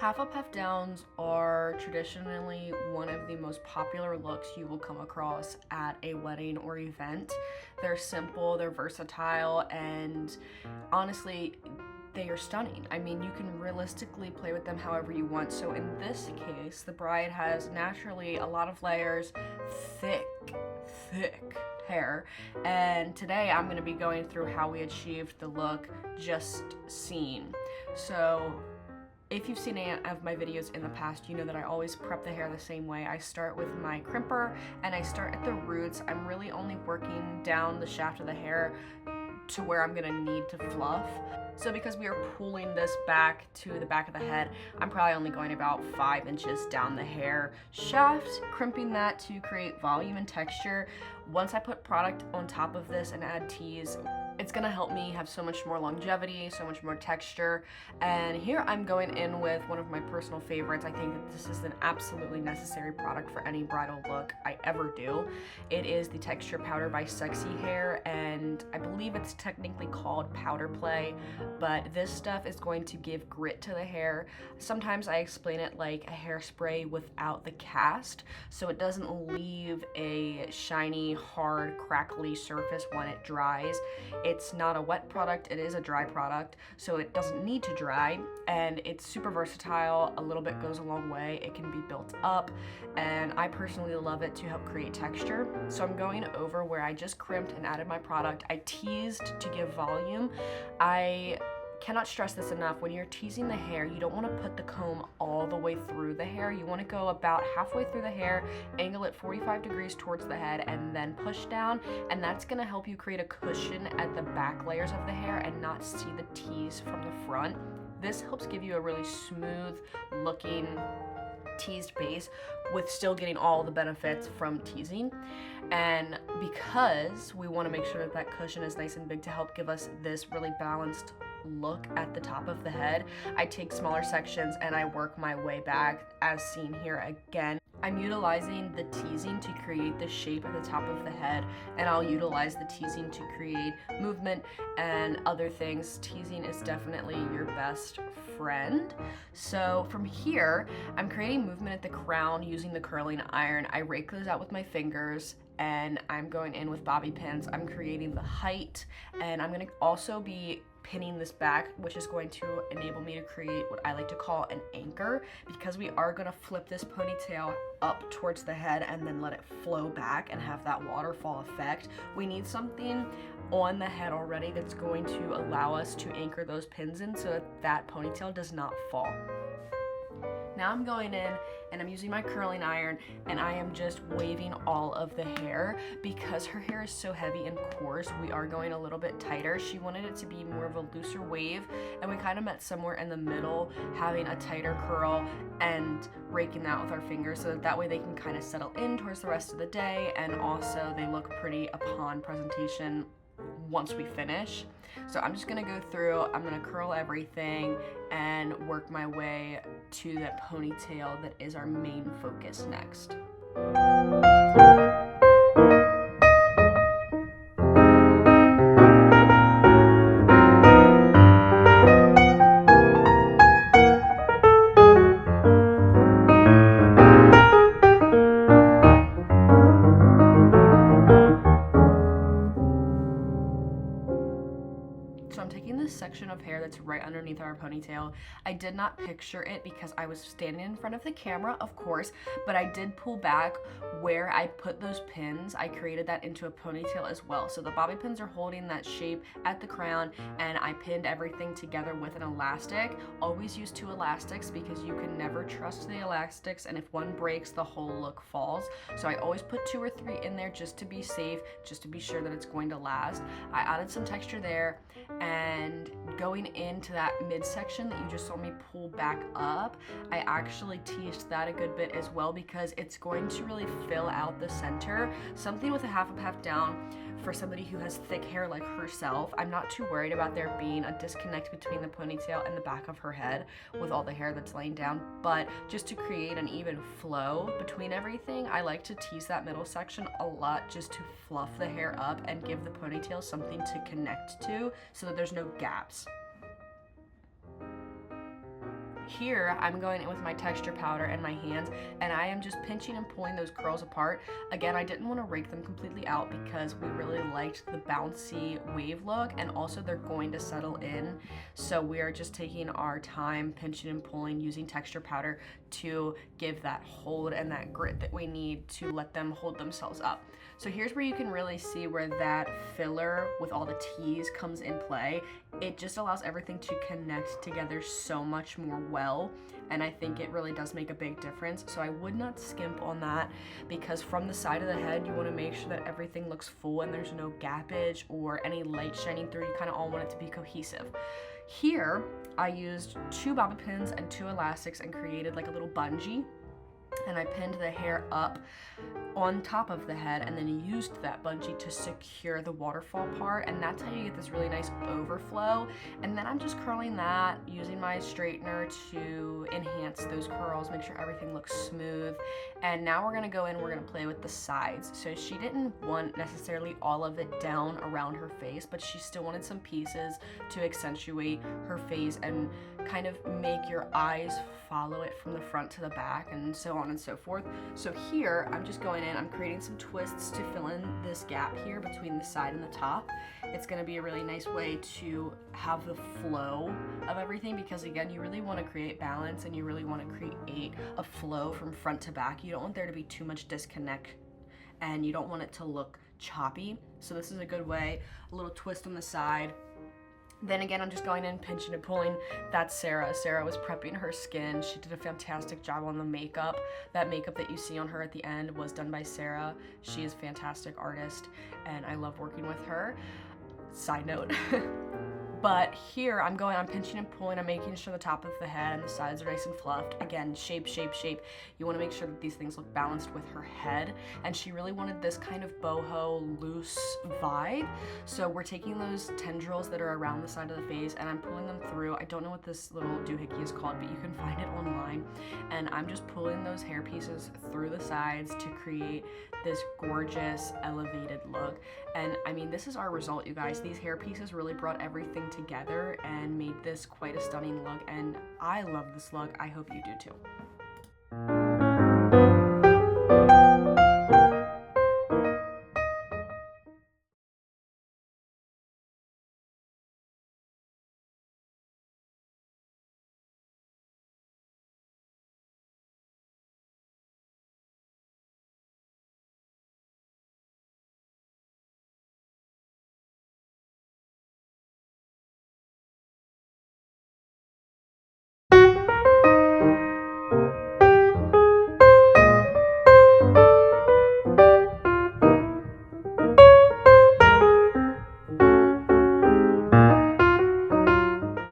Half up, half downs are traditionally one of the most popular looks you will come across at a wedding or event. They're simple, they're versatile, and honestly, they are stunning. I mean, you can realistically play with them however you want. So in this case, the bride has naturally a lot of layers, thick hair, and today I'm going to be going through how we achieved the look just seen. So if you've seen any of my videos in the past, you know that I always prep the hair the same way. I start with my crimper and I start at the roots. I'm really only working down the shaft of the hair to where I'm gonna need to fluff. So because we are pulling this back to the back of the head, I'm probably only going about 5 inches down the hair shaft, crimping that to create volume and texture. Once I put product on top of this and add tease, it's gonna help me have so much more longevity, so much more texture. And here I'm going in with one of my personal favorites. I think that this is an absolutely necessary product for any bridal look I ever do. It is the Texture Powder by Sexy Hair, and I believe it's technically called Powder Play, but this stuff is going to give grit to the hair. Sometimes I explain it like a hairspray without the cast, so it doesn't leave a shiny, hard, crackly surface when it dries. It's not a wet product, it is a dry product, so it doesn't need to dry, and it's super versatile. A little bit goes a long way. It can be built up, and I personally love it to help create texture. So I'm going over where I just crimped and added my product. I teased to give volume. I cannot stress this enough. When you're teasing the hair, you don't want to put the comb all the way through the hair. You want to go about halfway through the hair, angle it 45 degrees towards the head, and then push down, and that's going to help you create a cushion at the back layers of the hair and not see the tease from the front. This helps give you a really smooth looking teased base with still getting all the benefits from teasing. And because we want to make sure that that cushion is nice and big to help give us this really balanced look at the top of the head, I take smaller sections and I work my way back as seen here again. I'm utilizing the teasing to create the shape at the top of the head, and I'll utilize the teasing to create movement and other things. Teasing is definitely your best friend. So from here, I'm creating movement at the crown using the curling iron. I rake those out with my fingers, and I'm going in with bobby pins. I'm creating the height, and I'm going to also be pinning this back, which is going to enable me to create what I like to call an anchor, because we are going to flip this ponytail up towards the head and then let it flow back and have that waterfall effect. We need something on the head already that's going to allow us to anchor those pins in so that that ponytail does not fall. Now I'm going in and I'm using my curling iron, and I am just waving all of the hair. Because her hair is so heavy and coarse, we are going a little bit tighter. She wanted it to be more of a looser wave, and we kind of met somewhere in the middle, having a tighter curl and raking that with our fingers so that way they can kind of settle in towards the rest of the day, and also they look pretty upon presentation once we finish. So I'm just gonna go through, I'm gonna curl everything and work my way to that ponytail that is our main focus next. So I'm taking this section of hair that's right underneath our ponytail. I did not picture it because I was standing in front of the camera, of course, but I did pull back where I put those pins. I created that into a ponytail as well. So the bobby pins are holding that shape at the crown, and I pinned everything together with an elastic. Always use 2 elastics because you can never trust the elastics, and if one breaks, the whole look falls. So I always put 2 or 3 in there just to be safe, just to be sure that it's going to last. I added some texture there, and going into that midsection that you just saw me pull back up, I actually teased that a good bit as well because it's going to really fill out the center. Something with a half up, half down for somebody who has thick hair like herself. I'm not too worried about there being a disconnect between the ponytail and the back of her head with all the hair that's laying down, but just to create an even flow between everything, I like to tease that middle section a lot just to fluff the hair up and give the ponytail something to connect to so that there's no gaps. here I'm going in with my texture powder and my hands, and I am just pinching and pulling those curls apart. Again, I didn't want to rake them completely out because we really liked the bouncy wave look, and also they're going to settle in. So we are just taking our time pinching and pulling using texture powder to give that hold and that grit that we need to let them hold themselves up. So here's where you can really see where that filler with all the T's comes in play. It just allows everything to connect together so much more well, and I think it really does make a big difference. So I would not skimp on that, because from the side of the head, you want to make sure that everything looks full and there's no gappage or any light shining through. You kind of all want it to be cohesive. Here, I used 2 bobby pins and 2 elastics and created like a little bungee, and I pinned the hair up on top of the head and then used that bungee to secure the waterfall part, and that's how you get this really nice overflow. And then I'm just curling that using my straightener to enhance those curls, make sure everything looks smooth. And now we're gonna go in, we're gonna play with the sides. So she didn't want necessarily all of it down around her face, but she still wanted some pieces to accentuate her face and kind of make your eyes follow it from the front to the back, and so on and so forth. So here I'm just going in, I'm creating some twists to fill in this gap here between the side and the top. It's going to be a really nice way to have the flow of everything, because again, you really want to create balance and you really want to create a flow from front to back. You don't want there to be too much disconnect, and you don't want it to look choppy. So this is a good way, a little twist on the side. Then again, I'm just going in, pinching and pulling. That's Sarah. Sarah was prepping her skin. She did a fantastic job on the makeup. That makeup that you see on her at the end was done by Sarah. She is a fantastic artist, and I love working with her. Side note. But here I'm pinching and pulling. I'm making sure the top of the head and the sides are nice and fluffed. Again, shape, shape, shape. You want to make sure that these things look balanced with her head. And she really wanted this kind of boho loose vibe. So we're taking those tendrils that are around the side of the face and I'm pulling them through. I don't know what this little doohickey is called, but you can find it online. And I'm just pulling those hair pieces through the sides to create this gorgeous elevated look. And I mean, this is our result, you guys. These hair pieces really brought everything together and made this quite a stunning look, and I love this look. I hope you do too.